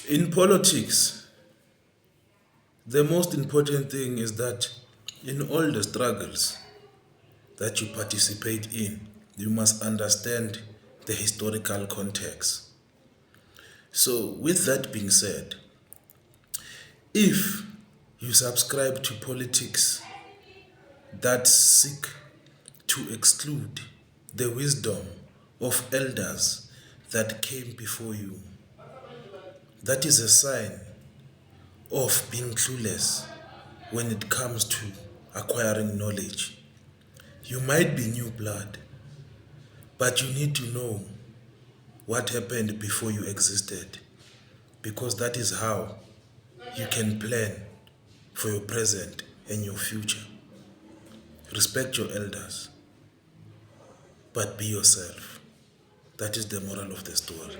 In politics, the most important thing is that in all the struggles that you participate in, you must understand the historical context. So, with that being said, if you subscribe to politics that seek to exclude the wisdom of elders that came before you, that is a sign of being clueless when it comes to acquiring knowledge. You might be new blood, but you need to know what happened before you existed, because that is how you can plan for your present and your future. Respect your elders, but be yourself. That is the moral of the story.